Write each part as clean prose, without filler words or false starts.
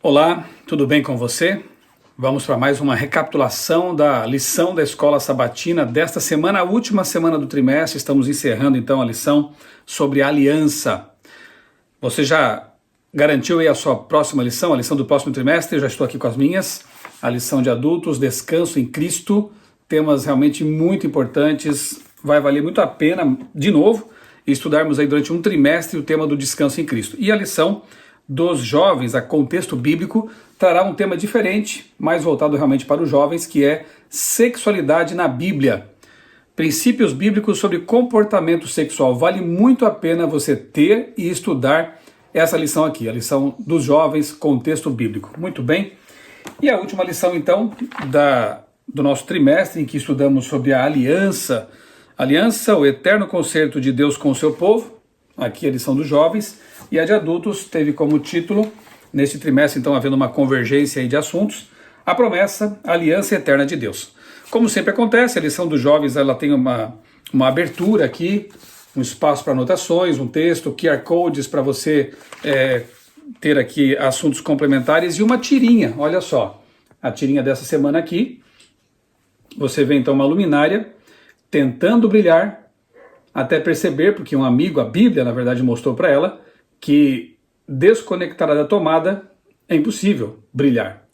Olá, tudo bem com você? Vamos para mais uma recapitulação da lição da Escola Sabatina desta semana, a última semana do trimestre. Estamos encerrando então a lição sobre a aliança. Você já garantiu aí a sua próxima lição, a lição do próximo trimestre? Eu já estou aqui com as minhas. A lição de adultos, descanso em Cristo, temas realmente muito importantes. Vai valer muito a pena, de novo, estudarmos aí durante um trimestre o tema do descanso em Cristo. E a lição dos jovens, a contexto bíblico, trará um tema diferente, mais voltado realmente para os jovens, que é sexualidade na Bíblia. Princípios bíblicos sobre comportamento sexual. Vale muito a pena você ter e estudar essa lição aqui, a lição dos jovens, contexto bíblico. Muito bem. E a última lição, então, do nosso trimestre, em que estudamos sobre a aliança. Aliança, o eterno concerto de Deus com o seu povo. Aqui a lição dos jovens. E a de adultos teve como título, neste trimestre, então, havendo uma convergência aí de assuntos, a promessa, a aliança eterna de Deus. Como sempre acontece, a lição dos jovens ela tem uma abertura aqui, um espaço para anotações, um texto, QR codes para você ter aqui assuntos complementares e uma tirinha. Olha só, a tirinha dessa semana aqui, você vê então uma luminária tentando brilhar até perceber, porque um amigo, a Bíblia, na verdade, mostrou para ela, que desconectada da tomada é impossível brilhar.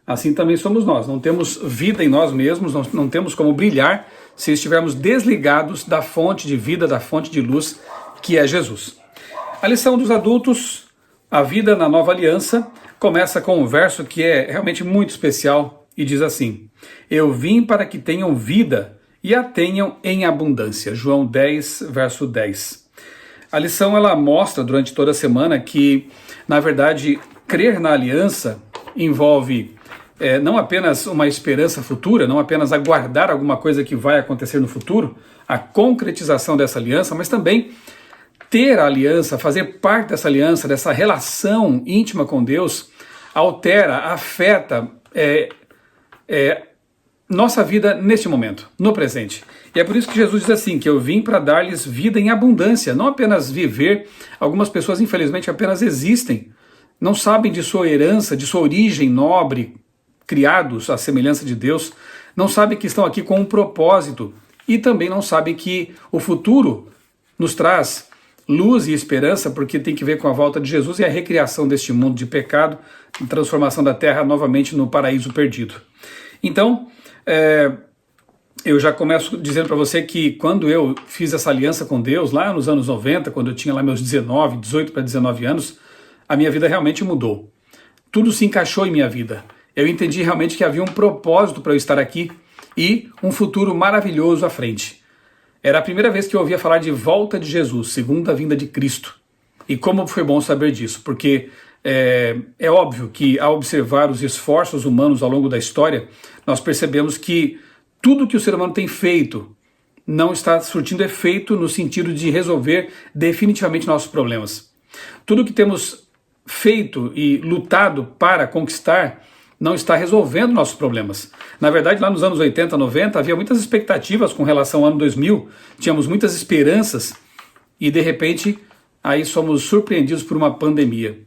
Assim também somos nós, não temos vida em nós mesmos, não temos como brilhar se estivermos desligados da fonte de vida, da fonte de luz, que é Jesus. A lição dos adultos, a vida na nova aliança, começa com um verso que é realmente muito especial e diz assim: eu vim para que tenham vida e a tenham em abundância. João 10, verso 10. A lição ela mostra durante toda a semana que, na verdade, crer na aliança envolve não apenas uma esperança futura, não apenas aguardar alguma coisa que vai acontecer no futuro, a concretização dessa aliança, mas também ter a aliança, fazer parte dessa aliança, dessa relação íntima com Deus, altera, afeta nossa vida neste momento, no presente. E é por isso que Jesus diz assim, que eu vim para dar-lhes vida em abundância, não apenas viver. Algumas pessoas, infelizmente, apenas existem, não sabem de sua herança, de sua origem nobre, criados à semelhança de Deus, não sabem que estão aqui com um propósito e também não sabem que o futuro nos traz luz e esperança, porque tem que ver com a volta de Jesus e a recriação deste mundo de pecado, a transformação da terra novamente no paraíso perdido. Então, eu já começo dizendo para você que quando eu fiz essa aliança com Deus, lá nos anos 90, quando eu tinha lá meus 18 para 19 anos, a minha vida realmente mudou. Tudo se encaixou em minha vida. Eu entendi realmente que havia um propósito para eu estar aqui e um futuro maravilhoso à frente. Era a primeira vez que eu ouvia falar de volta de Jesus, segunda vinda de Cristo. E como foi bom saber disso, porque é óbvio que ao observar os esforços humanos ao longo da história, nós percebemos que tudo que o ser humano tem feito não está surtindo efeito no sentido de resolver definitivamente nossos problemas. Tudo que temos feito e lutado para conquistar não está resolvendo nossos problemas. Na verdade, lá nos anos 80, 90, havia muitas expectativas com relação ao ano 2000, tínhamos muitas esperanças e, de repente, aí somos surpreendidos por uma pandemia.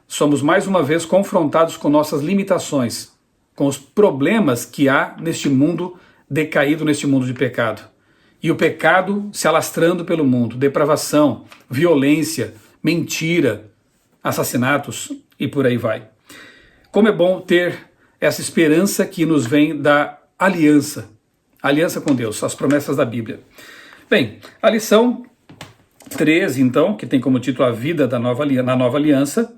Somos mais uma vez confrontados com nossas limitações, com os problemas que há neste mundo decaído, neste mundo de pecado. E o pecado se alastrando pelo mundo, depravação, violência, mentira, assassinatos e por aí vai. Como é bom ter essa esperança que nos vem da aliança com Deus, as promessas da Bíblia. Bem, a lição 13, então, que tem como título a vida na nova aliança,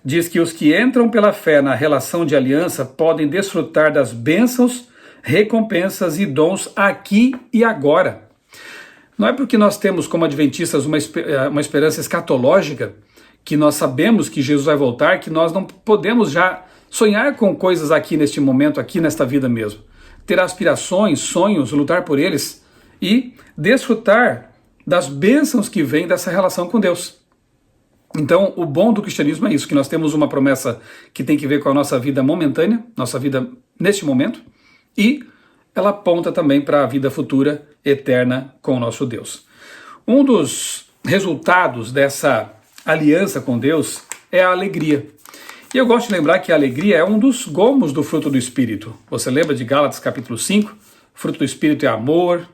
diz que os que entram pela fé na relação de aliança podem desfrutar das bênçãos, recompensas e dons aqui e agora. Não é porque nós temos como adventistas uma esperança escatológica, que nós sabemos que Jesus vai voltar, que nós não podemos já sonhar com coisas aqui neste momento, aqui nesta vida mesmo. Ter aspirações, sonhos, lutar por eles e desfrutar das bênçãos que vêm dessa relação com Deus. Então, o bom do cristianismo é isso, que nós temos uma promessa que tem que ver com a nossa vida momentânea, nossa vida neste momento, e ela aponta também para a vida futura, eterna, com o nosso Deus. Um dos resultados dessa aliança com Deus é a alegria. E eu gosto de lembrar que a alegria é um dos gomos do fruto do Espírito. Você lembra de Gálatas capítulo 5? O fruto do Espírito é amor,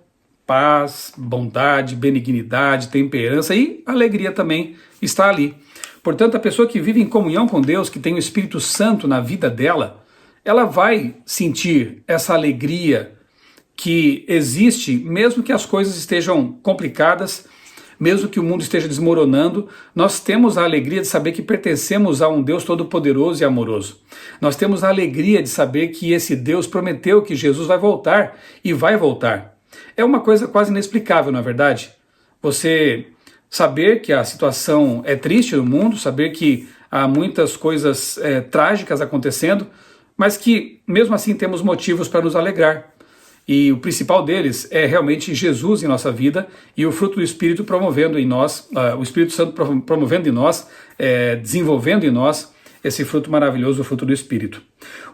paz, bondade, benignidade, temperança e alegria também está ali. Portanto, a pessoa que vive em comunhão com Deus, que tem o Espírito Santo na vida dela, ela vai sentir essa alegria que existe, mesmo que as coisas estejam complicadas, mesmo que o mundo esteja desmoronando, nós temos a alegria de saber que pertencemos a um Deus todo-poderoso e amoroso. Nós temos a alegria de saber que esse Deus prometeu que Jesus vai voltar e vai voltar. É uma coisa quase inexplicável, não é verdade? Você saber que a situação é triste no mundo, saber que há muitas coisas trágicas acontecendo, mas que mesmo assim temos motivos para nos alegrar. E o principal deles é realmente Jesus em nossa vida e o fruto do Espírito promovendo em nós, o Espírito Santo promovendo em nós, desenvolvendo em nós esse fruto maravilhoso, o fruto do Espírito.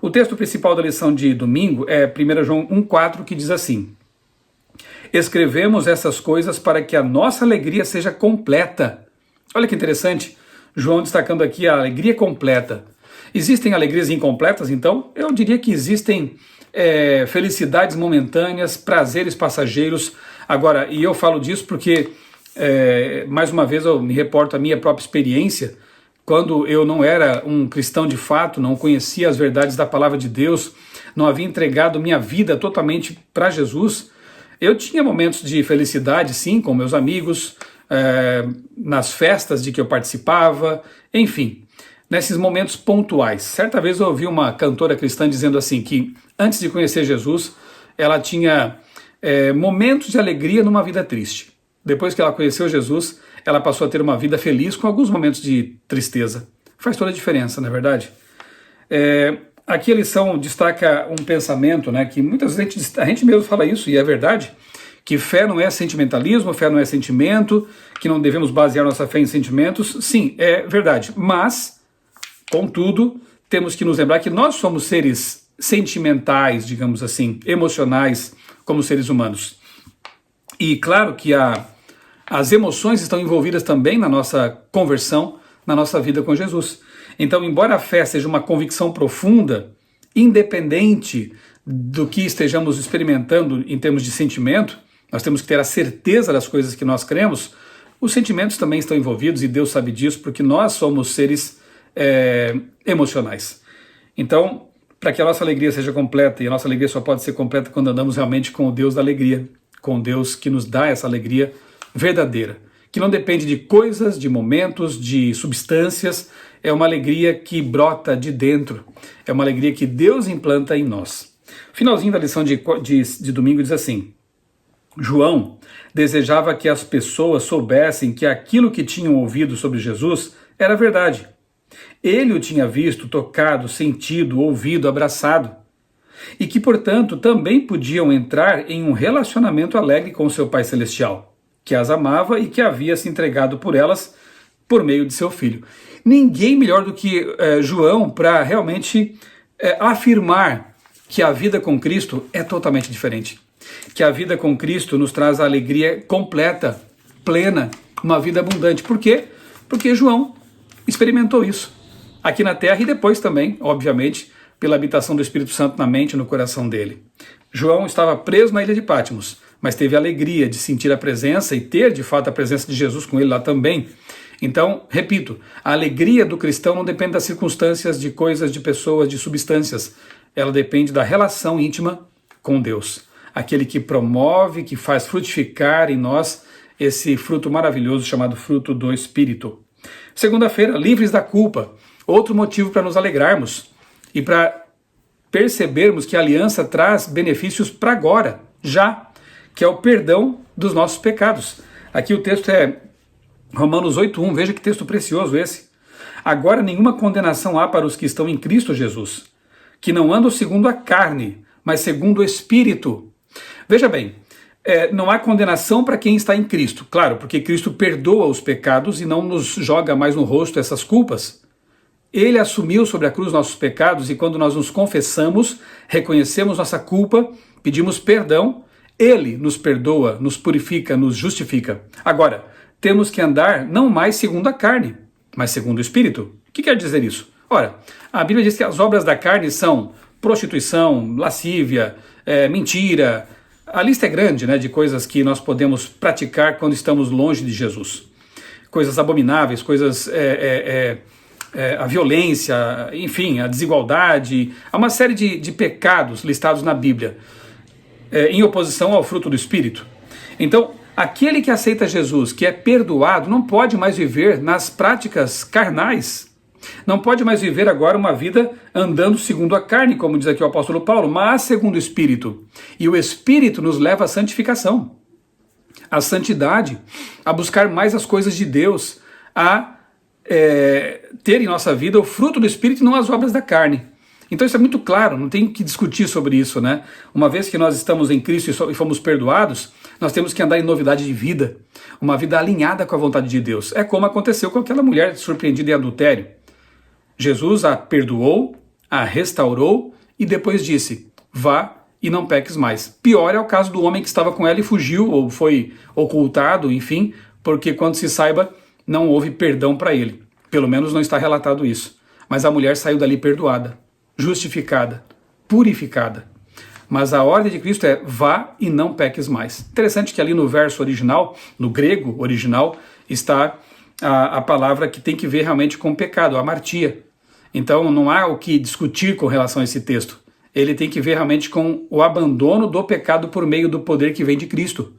O texto principal da lição de domingo é 1 João 1,4, que diz assim: escrevemos essas coisas para que a nossa alegria seja completa. Olha que interessante, João destacando aqui a alegria completa. Existem alegrias incompletas, então? Eu diria que existem felicidades momentâneas, prazeres passageiros. Agora, e eu falo disso porque, mais uma vez, eu me reporto à minha própria experiência, quando eu não era um cristão de fato, não conhecia as verdades da palavra de Deus, não havia entregado minha vida totalmente para Jesus, eu tinha momentos de felicidade, sim, com meus amigos, nas festas de que eu participava, enfim, nesses momentos pontuais. Certa vez eu ouvi uma cantora cristã dizendo assim, que antes de conhecer Jesus, ela tinha momentos de alegria numa vida triste. Depois que ela conheceu Jesus, ela passou a ter uma vida feliz com alguns momentos de tristeza. Faz toda a diferença, não é verdade? Aqui a lição destaca um pensamento, né, que muitas vezes a gente mesmo fala isso, e é verdade, que fé não é sentimentalismo, fé não é sentimento, que não devemos basear nossa fé em sentimentos. Sim, é verdade, mas, contudo, temos que nos lembrar que nós somos seres sentimentais, digamos assim, emocionais, como seres humanos. E claro que as emoções estão envolvidas também na nossa conversão, na nossa vida com Jesus. Então, embora a fé seja uma convicção profunda, independente do que estejamos experimentando em termos de sentimento, nós temos que ter a certeza das coisas que nós cremos, os sentimentos também estão envolvidos e Deus sabe disso, porque nós somos seres emocionais. Então, para que a nossa alegria seja completa, e a nossa alegria só pode ser completa quando andamos realmente com o Deus da alegria, com o Deus que nos dá essa alegria verdadeira, que não depende de coisas, de momentos, de substâncias, é uma alegria que brota de dentro, é uma alegria que Deus implanta em nós. Finalzinho da lição de domingo diz assim: João desejava que as pessoas soubessem que aquilo que tinham ouvido sobre Jesus era verdade. Ele o tinha visto, tocado, sentido, ouvido, abraçado. E que, portanto, também podiam entrar em um relacionamento alegre com seu Pai Celestial, que as amava e que havia se entregado por elas por meio de seu Filho. Ninguém melhor do que João para realmente afirmar que a vida com Cristo é totalmente diferente. Que a vida com Cristo nos traz a alegria completa, plena, uma vida abundante. Por quê? Porque João experimentou isso aqui na terra e depois também, obviamente, pela habitação do Espírito Santo na mente e no coração dele. João estava preso na ilha de Patmos, mas teve a alegria de sentir a presença e ter de fato a presença de Jesus com ele lá também. Então, repito, a alegria do cristão não depende das circunstâncias, de coisas, de pessoas, de substâncias. Ela depende da relação íntima com Deus. Aquele que promove, que faz frutificar em nós esse fruto maravilhoso chamado fruto do Espírito. Segunda-feira, livres da culpa. Outro motivo para nos alegrarmos e para percebermos que a aliança traz benefícios para agora, já, que é o perdão dos nossos pecados. Aqui o texto é Romanos 8:1, veja que texto precioso esse. Agora nenhuma condenação há para os que estão em Cristo Jesus, que não andam segundo a carne, mas segundo o Espírito. Veja bem, não há condenação para quem está em Cristo, claro, porque Cristo perdoa os pecados e não nos joga mais no rosto essas culpas. Ele assumiu sobre a cruz nossos pecados e quando nós nos confessamos, reconhecemos nossa culpa, pedimos perdão, Ele nos perdoa, nos purifica, nos justifica. Agora, temos que andar não mais segundo a carne, mas segundo o Espírito. O que quer dizer isso? Ora, a Bíblia diz que as obras da carne são prostituição, lascívia, mentira. A lista é grande, né, de coisas que nós podemos praticar quando estamos longe de Jesus. Coisas abomináveis, coisas... a violência, enfim, a desigualdade, há uma série de pecados listados na Bíblia, em oposição ao fruto do Espírito. Então, aquele que aceita Jesus, que é perdoado, não pode mais viver nas práticas carnais, não pode mais viver agora uma vida andando segundo a carne, como diz aqui o apóstolo Paulo, mas segundo o Espírito. E o Espírito nos leva à santificação, à santidade, a buscar mais as coisas de Deus, a ter em nossa vida o fruto do Espírito e não as obras da carne. Então isso é muito claro, não tem que discutir sobre isso, né? Uma vez que nós estamos em Cristo e fomos perdoados, nós temos que andar em novidade de vida, uma vida alinhada com a vontade de Deus. É como aconteceu com aquela mulher surpreendida em adultério. Jesus a perdoou, a restaurou e depois disse, vá e não peques mais. Pior é o caso do homem que estava com ela e fugiu ou foi ocultado, enfim, porque quando se saiba, não houve perdão para ele. Pelo menos não está relatado isso. Mas a mulher saiu dali perdoada, justificada, purificada. Mas a ordem de Cristo é vá e não peques mais. Interessante que ali no verso original, no grego original, está a palavra que tem que ver realmente com o pecado, a amartia. Então não há o que discutir com relação a esse texto. Ele tem que ver realmente com o abandono do pecado por meio do poder que vem de Cristo.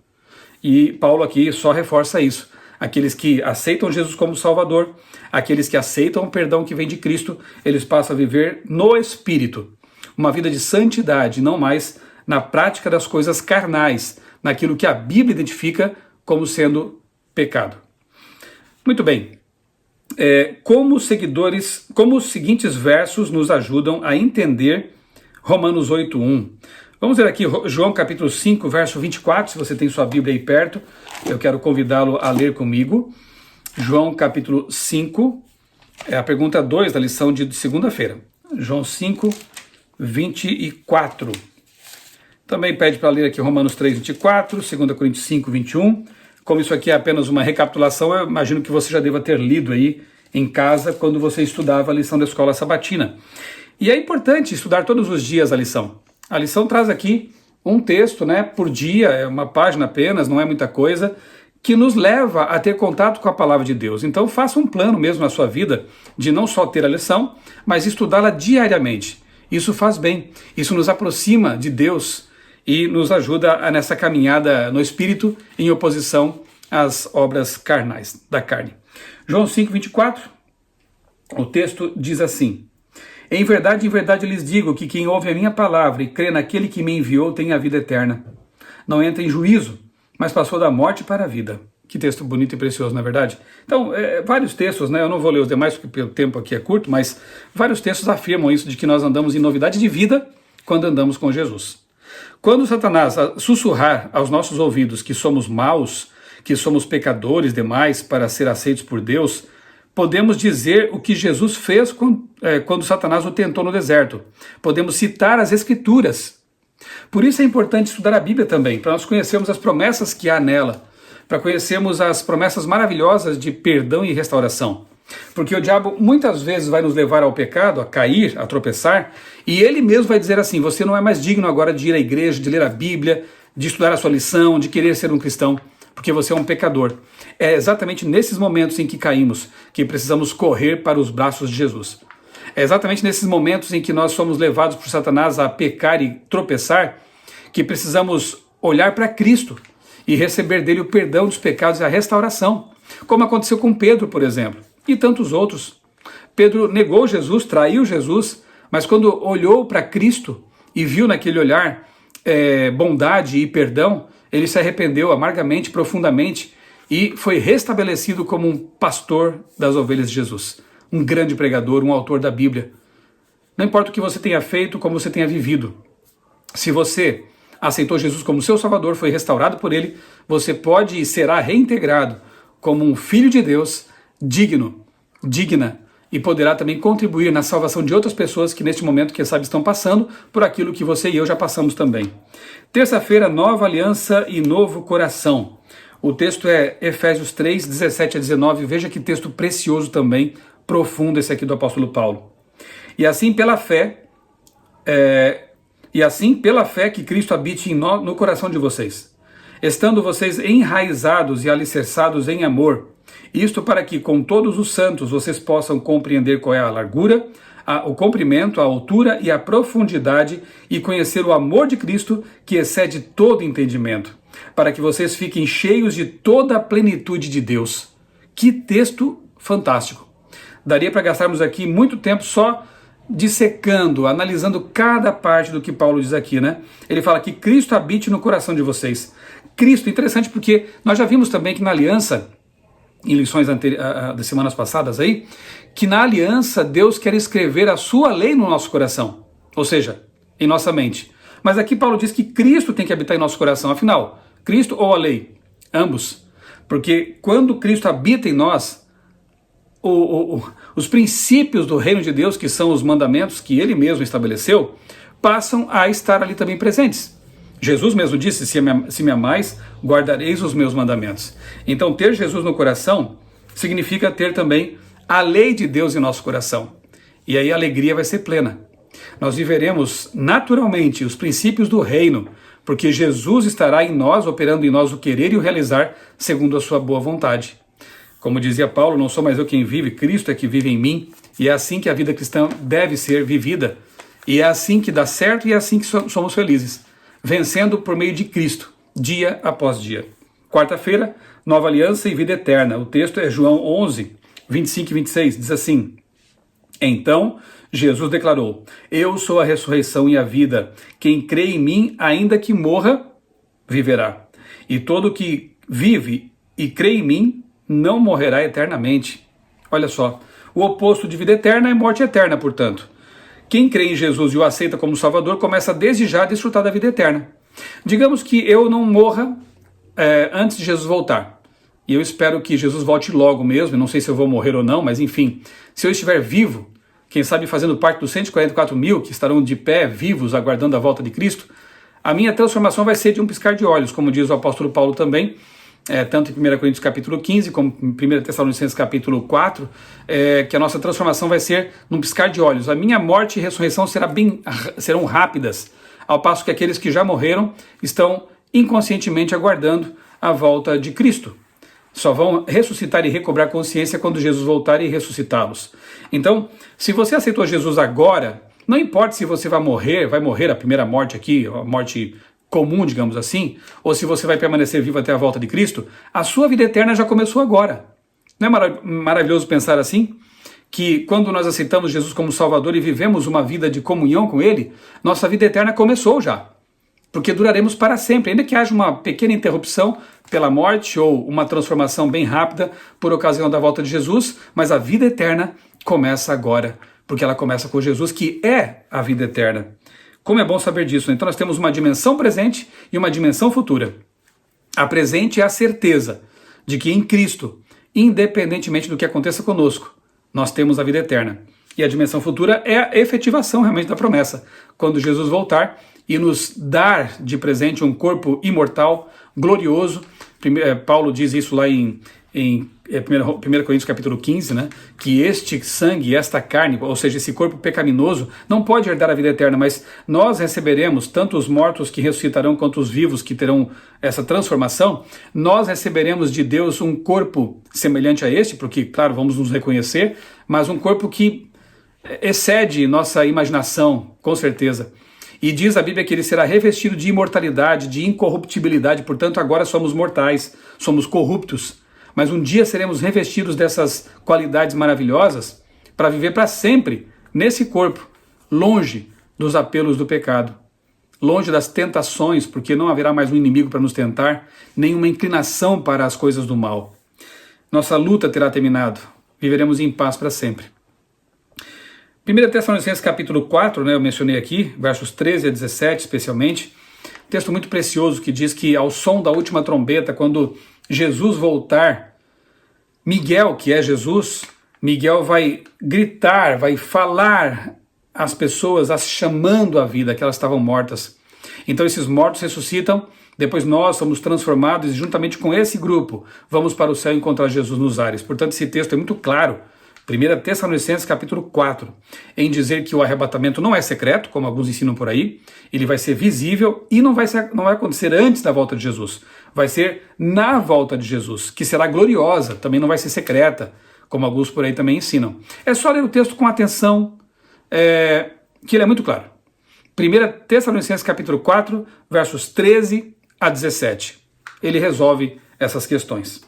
E Paulo aqui só reforça isso. Aqueles que aceitam Jesus como Salvador, aqueles que aceitam o perdão que vem de Cristo, eles passam a viver no Espírito. Uma vida de santidade, não mais na prática das coisas carnais, naquilo que a Bíblia identifica como sendo pecado. Muito bem. Como os seguintes versos nos ajudam a entender Romanos 8:1. Vamos ver aqui João capítulo 5, verso 24, se você tem sua Bíblia aí perto, eu quero convidá-lo a ler comigo. João capítulo 5, é a pergunta 2 da lição de segunda-feira. João 5, 24. Também pede para ler aqui Romanos 3, 24, 2 Coríntios 5, 21. Como isso aqui é apenas uma recapitulação, eu imagino que você já deva ter lido aí em casa quando você estudava a lição da escola sabatina. E é importante estudar todos os dias a lição. A lição traz aqui um texto, né, por dia, é uma página apenas, não é muita coisa, que nos leva a ter contato com a palavra de Deus. Então faça um plano mesmo na sua vida de não só ter a lição, mas estudá-la diariamente. Isso faz bem, isso nos aproxima de Deus e nos ajuda nessa caminhada no Espírito em oposição às obras carnais, da carne. João 5, 24, o texto diz assim: em verdade, lhes digo que quem ouve a minha palavra e crê naquele que me enviou tem a vida eterna. Não entra em juízo, mas passou da morte para a vida. Que texto bonito e precioso, não é verdade? Então, vários textos, né? Eu não vou ler os demais porque o tempo aqui é curto, mas vários textos afirmam isso, de que nós andamos em novidade de vida quando andamos com Jesus. Quando Satanás sussurrar aos nossos ouvidos que somos maus, que somos pecadores demais para ser aceitos por Deus, podemos dizer o que Jesus fez quando Satanás o tentou no deserto. Podemos citar as Escrituras. Por isso é importante estudar a Bíblia também, para nós conhecermos as promessas que há nela, para conhecermos as promessas maravilhosas de perdão e restauração. Porque o diabo muitas vezes vai nos levar ao pecado, a cair, a tropeçar, e ele mesmo vai dizer assim: você não é mais digno agora de ir à igreja, de ler a Bíblia, de estudar a sua lição, de querer ser um cristão, porque você é um pecador. É exatamente nesses momentos em que caímos que precisamos correr para os braços de Jesus. É exatamente nesses momentos em que nós somos levados por Satanás a pecar e tropeçar que precisamos olhar para Cristo e receber dele o perdão dos pecados e a restauração, como aconteceu com Pedro, por exemplo, e tantos outros. Pedro negou Jesus, traiu Jesus, mas quando olhou para Cristo e viu naquele olhar bondade e perdão, ele se arrependeu amargamente, profundamente, e foi restabelecido como um pastor das ovelhas de Jesus, um grande pregador, um autor da Bíblia. Não importa o que você tenha feito, como você tenha vivido, se você aceitou Jesus como seu Salvador, foi restaurado por ele, você pode e será reintegrado como um filho de Deus, digna, e poderá também contribuir na salvação de outras pessoas que neste momento, quem sabe, estão passando por aquilo que você e eu já passamos também. Terça-feira, nova aliança e novo coração. O texto é Efésios 3, 17 a 19. Veja que texto precioso também, profundo esse aqui do apóstolo Paulo. E assim pela fé, que Cristo habite no coração de vocês, estando vocês enraizados e alicerçados em amor, isto para que com todos os santos vocês possam compreender qual é a largura, o comprimento, a altura e a profundidade, e conhecer o amor de Cristo que excede todo entendimento, para que vocês fiquem cheios de toda a plenitude de Deus. Que texto fantástico! Daria para gastarmos aqui muito tempo só dissecando, analisando cada parte do que Paulo diz aqui, né? Ele fala que Cristo habite no coração de vocês. Cristo, interessante porque nós já vimos também que na aliança, em lições das semanas passadas aí, que na aliança Deus quer escrever a sua lei no nosso coração, ou seja, em nossa mente. Mas aqui Paulo diz que Cristo tem que habitar em nosso coração, afinal, Cristo ou a lei? Ambos. Porque quando Cristo habita em nós, os princípios do reino de Deus, que são os mandamentos que ele mesmo estabeleceu, passam a estar ali também presentes. Jesus mesmo disse, se me amais, guardareis os meus mandamentos. Então ter Jesus no coração significa ter também a lei de Deus em nosso coração. E aí a alegria vai ser plena. Nós viveremos naturalmente os princípios do reino, porque Jesus estará em nós, operando em nós o querer e o realizar segundo a sua boa vontade. Como dizia Paulo, não sou mais eu quem vive, Cristo é que vive em mim, e é assim que a vida cristã deve ser vivida, e é assim que dá certo e é assim que somos felizes, vencendo por meio de Cristo, dia após dia. Quarta-feira, nova aliança e vida eterna. O texto é João 11, 25 e 26, diz assim: Então Jesus declarou: Eu sou a ressurreição e a vida. Quem crê em mim, ainda que morra, viverá. E todo que vive e crê em mim, não morrerá eternamente. Olha só, o oposto de vida eterna é morte eterna, portanto. Quem crê em Jesus e o aceita como Salvador começa desde já a desfrutar da vida eterna. Digamos que eu não morra antes de Jesus voltar. E eu espero que Jesus volte logo mesmo, não sei se eu vou morrer ou não, mas enfim, se eu estiver vivo, quem sabe fazendo parte dos 144 mil que estarão de pé, vivos, aguardando a volta de Cristo, a minha transformação vai ser de um piscar de olhos, como diz o apóstolo Paulo também, tanto em 1 Coríntios capítulo 15, como em 1 Tessalonicenses capítulo 4, que a nossa transformação vai ser num piscar de olhos. A minha morte e ressurreição serão rápidas, ao passo que aqueles que já morreram estão inconscientemente aguardando a volta de Cristo. Só vão ressuscitar e recobrar consciência quando Jesus voltar e ressuscitá-los. Então, se você aceitou Jesus agora, não importa se você vai morrer a primeira morte aqui, a morte comum, digamos assim, ou se você vai permanecer vivo até a volta de Cristo, a sua vida eterna já começou agora. Não é maravilhoso pensar assim? Que quando nós aceitamos Jesus como Salvador e vivemos uma vida de comunhão com Ele, nossa vida eterna começou já. Porque duraremos para sempre, ainda que haja uma pequena interrupção pela morte ou uma transformação bem rápida por ocasião da volta de Jesus, mas a vida eterna começa agora, porque ela começa com Jesus, que é a vida eterna. Como é bom saber disso, né? Então nós temos uma dimensão presente e uma dimensão futura. A presente é a certeza de que em Cristo, independentemente do que aconteça conosco, nós temos a vida eterna. E a dimensão futura é a efetivação realmente da promessa, quando Jesus voltar e nos dar de presente um corpo imortal, glorioso. Paulo diz isso lá em 1 Coríntios capítulo 15, né? Que este sangue, esta carne, ou seja, esse corpo pecaminoso, não pode herdar a vida eterna, mas nós receberemos, tanto os mortos que ressuscitarão, quanto os vivos que terão essa transformação, nós receberemos de Deus um corpo semelhante a este, porque, claro, vamos nos reconhecer, mas um corpo que excede nossa imaginação, com certeza. E diz a Bíblia que ele será revestido de imortalidade, de incorruptibilidade, portanto agora somos mortais, somos corruptos, mas um dia seremos revestidos dessas qualidades maravilhosas para viver para sempre nesse corpo, longe dos apelos do pecado, longe das tentações, porque não haverá mais um inimigo para nos tentar, nenhuma inclinação para as coisas do mal. Nossa luta terá terminado, viveremos em paz para sempre. 1 Tessalonicenses capítulo 4, né, eu mencionei aqui, versos 13 a 17 especialmente, texto muito precioso que diz que ao som da última trombeta, quando Jesus voltar, Miguel, que é Jesus, Miguel vai gritar, vai falar às pessoas, as chamando à vida, que elas estavam mortas. Então esses mortos ressuscitam, depois nós somos transformados e juntamente com esse grupo vamos para o céu encontrar Jesus nos ares. Portanto esse texto é muito claro 1 Tessalonicenses capítulo 4, em dizer que o arrebatamento não é secreto, como alguns ensinam por aí, ele vai ser visível e não vai acontecer antes da volta de Jesus, vai ser na volta de Jesus, que será gloriosa, também não vai ser secreta, como alguns por aí também ensinam. É só ler o texto com atenção, que ele é muito claro. 1 Tessalonicenses capítulo 4, versos 13 a 17. Ele resolve essas questões.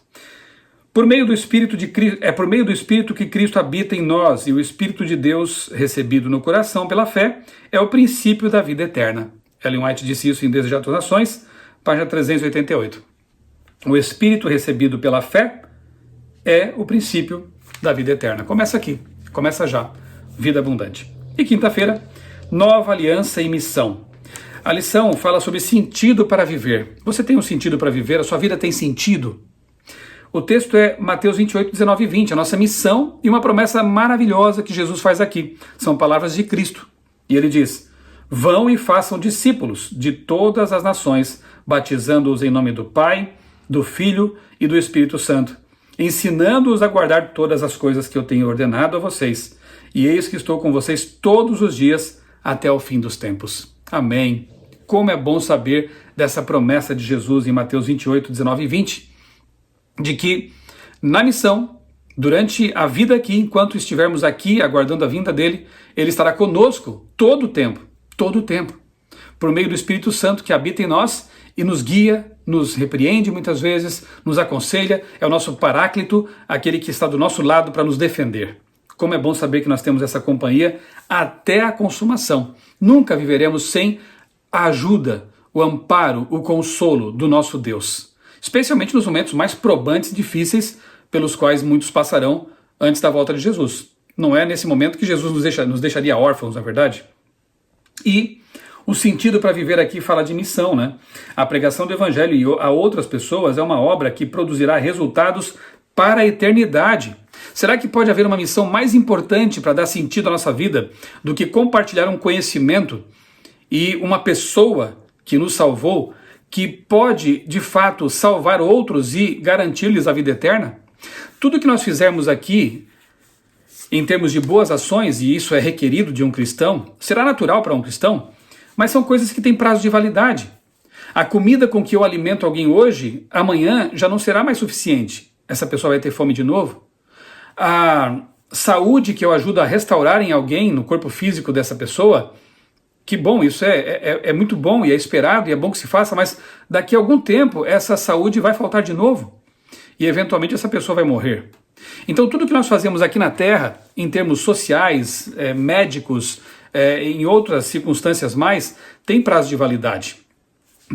Por meio do Espírito de Cristo, é por meio do Espírito que Cristo habita em nós, e o Espírito de Deus recebido no coração pela fé é o princípio da vida eterna. Ellen White disse isso em Desejar as Nações, página 388. O Espírito recebido pela fé é o princípio da vida eterna. Começa aqui, começa já, vida abundante. E quinta-feira, nova aliança e missão. A lição fala sobre sentido para viver. Você tem um sentido para viver? A sua vida tem sentido? O texto é Mateus 28, 19 e 20, a nossa missão e uma promessa maravilhosa que Jesus faz aqui. São palavras de Cristo. E ele diz: vão e façam discípulos de todas as nações, batizando-os em nome do Pai, do Filho e do Espírito Santo, ensinando-os a guardar todas as coisas que eu tenho ordenado a vocês. E eis que estou com vocês todos os dias até o fim dos tempos. Amém. Como é bom saber dessa promessa de Jesus em Mateus 28, 19 e 20, de que na missão, durante a vida aqui, enquanto estivermos aqui aguardando a vinda dele, ele estará conosco todo o tempo, por meio do Espírito Santo que habita em nós e nos guia, nos repreende muitas vezes, nos aconselha, é o nosso paráclito, aquele que está do nosso lado para nos defender. Como é bom saber que nós temos essa companhia até a consumação. Nunca viveremos sem a ajuda, o amparo, o consolo do nosso Deus. Especialmente nos momentos mais probantes e difíceis pelos quais muitos passarão antes da volta de Jesus. Não é nesse momento que Jesus nos deixaria órfãos, na verdade? E o sentido para viver aqui fala de missão, né? A pregação do Evangelho a outras pessoas é uma obra que produzirá resultados para a eternidade. Será que pode haver uma missão mais importante para dar sentido à nossa vida do que compartilhar um conhecimento e uma pessoa que nos salvou, que pode, de fato, salvar outros e garantir-lhes a vida eterna? Tudo que nós fizermos aqui, em termos de boas ações, e isso é requerido de um cristão, será natural para um cristão, mas são coisas que têm prazo de validade. A comida com que eu alimento alguém hoje, amanhã já não será mais suficiente. Essa pessoa vai ter fome de novo. A saúde que eu ajudo a restaurar em alguém, no corpo físico dessa pessoa, que bom, isso é muito bom e é esperado e é bom que se faça, mas daqui a algum tempo essa saúde vai faltar de novo e eventualmente essa pessoa vai morrer. Então tudo que nós fazemos aqui na Terra, em termos sociais, médicos, em outras circunstâncias mais, tem prazo de validade,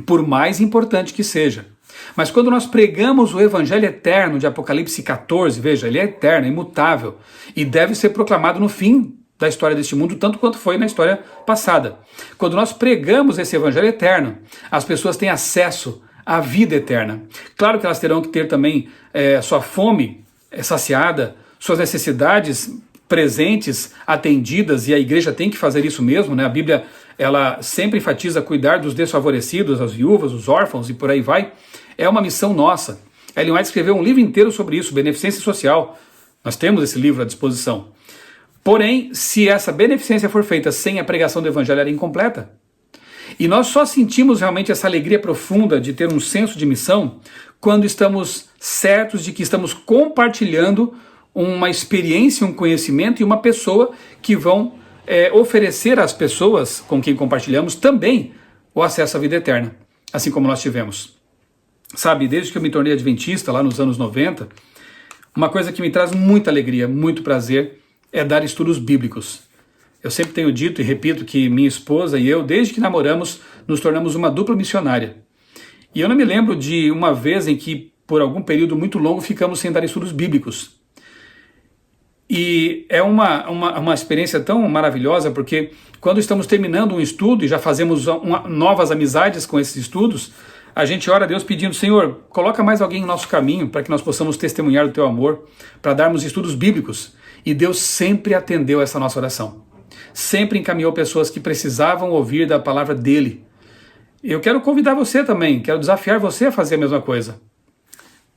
por mais importante que seja. Mas quando nós pregamos o Evangelho eterno de Apocalipse 14, veja, ele é eterno, é imutável e deve ser proclamado no fim da história deste mundo, tanto quanto foi na história passada. Quando nós pregamos esse Evangelho eterno, as pessoas têm acesso à vida eterna. Claro que elas terão que ter também sua fome saciada, suas necessidades presentes, atendidas, e a igreja tem que fazer isso mesmo, né? A Bíblia, ela sempre enfatiza cuidar dos desfavorecidos, as viúvas, os órfãos e por aí vai. É uma missão nossa. Ellen White escreveu um livro inteiro sobre isso, Beneficência Social. Nós temos esse livro à disposição. Porém, se essa beneficência for feita sem a pregação do Evangelho, ela é incompleta. E nós só sentimos realmente essa alegria profunda de ter um senso de missão quando estamos certos de que estamos compartilhando uma experiência, um conhecimento e uma pessoa que vão oferecer às pessoas com quem compartilhamos também o acesso à vida eterna, assim como nós tivemos. Sabe, desde que eu me tornei adventista lá nos anos 90, uma coisa que me traz muita alegria, muito prazer, é dar estudos bíblicos. Eu sempre tenho dito e repito que minha esposa e eu, desde que namoramos, nos tornamos uma dupla missionária. E eu não me lembro de uma vez em que, por algum período muito longo, ficamos sem dar estudos bíblicos. E é uma experiência tão maravilhosa, porque quando estamos terminando um estudo e já fazemos novas amizades com esses estudos, a gente ora a Deus pedindo: Senhor, coloca mais alguém em nosso caminho para que nós possamos testemunhar do Teu amor, para darmos estudos bíblicos. E Deus sempre atendeu essa nossa oração. Sempre encaminhou pessoas que precisavam ouvir da palavra dEle. Eu quero convidar você também, quero desafiar você a fazer a mesma coisa.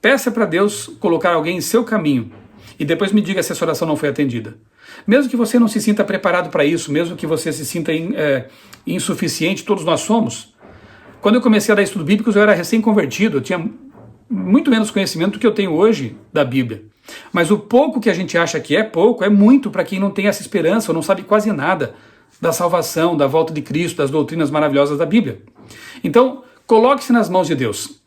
Peça para Deus colocar alguém em seu caminho e depois me diga se essa oração não foi atendida. Mesmo que você não se sinta preparado para isso, mesmo que você se sinta insuficiente, todos nós somos. Quando eu comecei a dar estudo bíblico, eu era recém-convertido, eu tinha muito menos conhecimento do que eu tenho hoje da Bíblia. Mas o pouco que a gente acha que é pouco, é muito para quem não tem essa esperança, ou não sabe quase nada da salvação, da volta de Cristo, das doutrinas maravilhosas da Bíblia. Então, coloque-se nas mãos de Deus.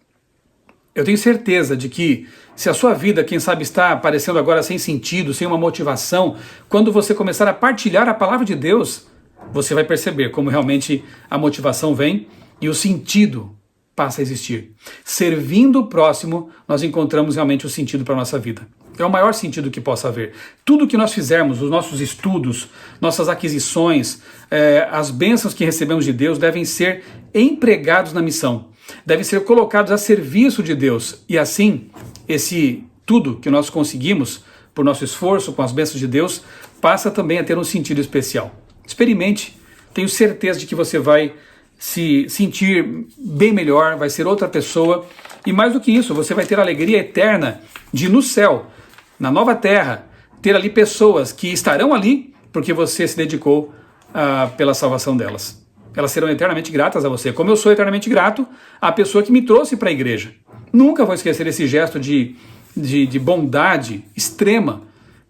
Eu tenho certeza de que se a sua vida, quem sabe, está parecendo agora sem sentido, sem uma motivação, quando você começar a partilhar a palavra de Deus, você vai perceber como realmente a motivação vem e o sentido passa a existir. Servindo o próximo, nós encontramos realmente o sentido para a nossa vida. É o maior sentido que possa haver. Tudo que nós fizermos, os nossos estudos, nossas aquisições, as bênçãos que recebemos de Deus devem ser empregados na missão. Devem ser colocados a serviço de Deus. E assim, esse tudo que nós conseguimos, por nosso esforço, com as bênçãos de Deus, passa também a ter um sentido especial. Experimente. Tenho certeza de que você vai se sentir bem melhor, vai ser outra pessoa. E mais do que isso, você vai ter a alegria eterna de, no céu, na nova terra, ter ali pessoas que estarão ali porque você se dedicou pela salvação delas. Elas serão eternamente gratas a você, como eu sou eternamente grato à pessoa que me trouxe para a igreja. Nunca vou esquecer esse gesto de bondade extrema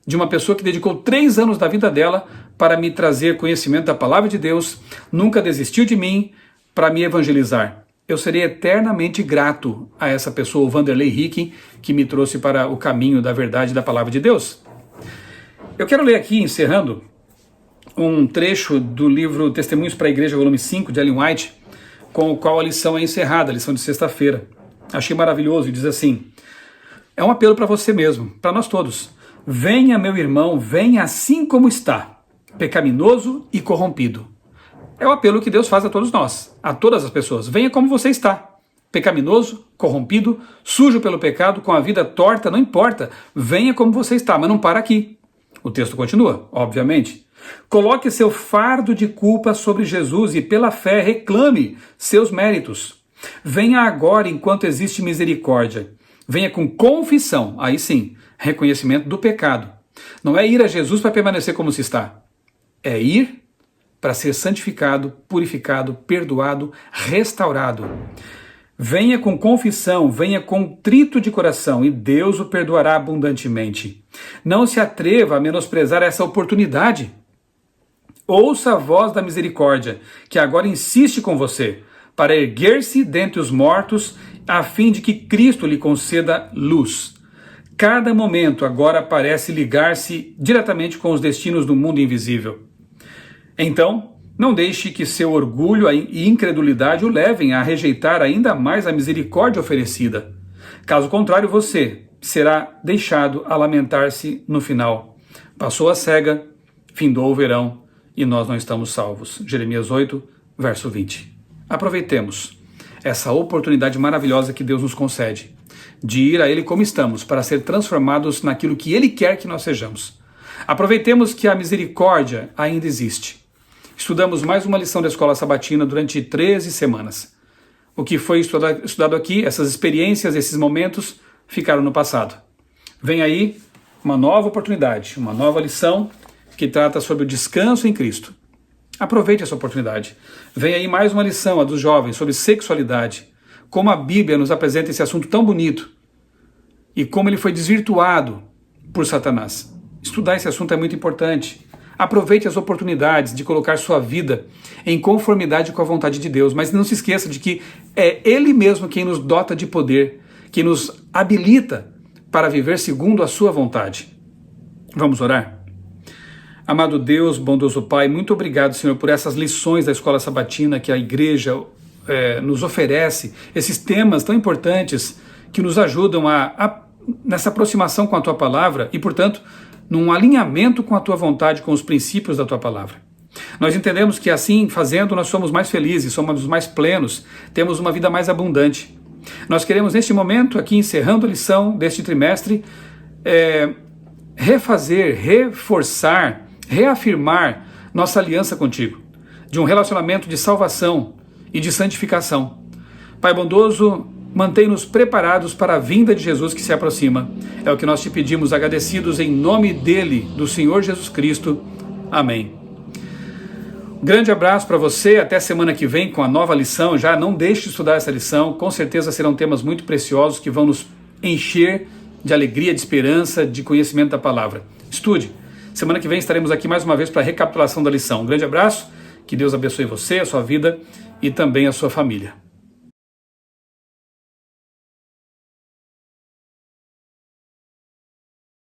de uma pessoa que dedicou 3 anos da vida dela para me trazer conhecimento da palavra de Deus, nunca desistiu de mim para me evangelizar. Eu serei eternamente grato a essa pessoa, o Vanderlei Hicken, que me trouxe para o caminho da verdade da palavra de Deus. Eu quero ler aqui, encerrando, um trecho do livro Testemunhos para a Igreja, volume 5, de Ellen White, com o qual a lição é encerrada, a lição de sexta-feira. Achei maravilhoso e diz assim: é um apelo para você mesmo, para nós todos. Venha, meu irmão, venha assim como está, pecaminoso e corrompido. É o apelo que Deus faz a todos nós, a todas as pessoas. Venha como você está, pecaminoso, corrompido, sujo pelo pecado, com a vida torta, não importa. Venha como você está, mas não para aqui. O texto continua, obviamente. Coloque seu fardo de culpa sobre Jesus e pela fé reclame seus méritos. Venha agora enquanto existe misericórdia. Venha com confissão, aí sim, reconhecimento do pecado. Não é ir a Jesus para permanecer como se está. É ir para ser santificado, purificado, perdoado, restaurado. Venha com confissão, venha contrito de coração e Deus o perdoará abundantemente. Não se atreva a menosprezar essa oportunidade. Ouça a voz da misericórdia, que agora insiste com você, para erguer-se dentre os mortos, a fim de que Cristo lhe conceda luz. Cada momento agora parece ligar-se diretamente com os destinos do mundo invisível. Então, não deixe que seu orgulho e incredulidade o levem a rejeitar ainda mais a misericórdia oferecida. Caso contrário, você será deixado a lamentar-se no final. Passou a cega, findou o verão e nós não estamos salvos. Jeremias 8, verso 20. Aproveitemos essa oportunidade maravilhosa que Deus nos concede de ir a Ele como estamos, para ser transformados naquilo que Ele quer que nós sejamos. Aproveitemos que a misericórdia ainda existe. Estudamos mais uma lição da Escola Sabatina durante 13 semanas. O que foi estudado aqui, essas experiências, esses momentos, ficaram no passado. Vem aí uma nova oportunidade, uma nova lição que trata sobre o descanso em Cristo. Aproveite essa oportunidade. Vem aí mais uma lição, a dos jovens, sobre sexualidade. Como a Bíblia nos apresenta esse assunto tão bonito e como ele foi desvirtuado por Satanás. Estudar esse assunto é muito importante. Aproveite as oportunidades de colocar sua vida em conformidade com a vontade de Deus, mas não se esqueça de que é Ele mesmo quem nos dota de poder, que nos habilita para viver segundo a sua vontade. Vamos orar? Amado Deus, bondoso Pai, muito obrigado, Senhor, por essas lições da Escola Sabatina que a igreja nos oferece, esses temas tão importantes que nos ajudam nessa aproximação com a Tua Palavra e, portanto, num alinhamento com a Tua vontade, com os princípios da Tua Palavra. Nós entendemos que assim fazendo nós somos mais felizes, somos mais plenos, temos uma vida mais abundante. Nós queremos neste momento, aqui encerrando a lição deste trimestre, refazer, reforçar, reafirmar nossa aliança contigo, de um relacionamento de salvação e de santificação. Pai bondoso, mantém-nos preparados para a vinda de Jesus que se aproxima. É o que nós te pedimos, agradecidos em nome dele, do Senhor Jesus Cristo. Amém. Grande abraço para você, até semana que vem com a nova lição. Já não deixe de estudar essa lição, com certeza serão temas muito preciosos que vão nos encher de alegria, de esperança, de conhecimento da palavra. Estude. Semana que vem estaremos aqui mais uma vez para a recapitulação da lição. Um grande abraço, que Deus abençoe você, a sua vida e também a sua família.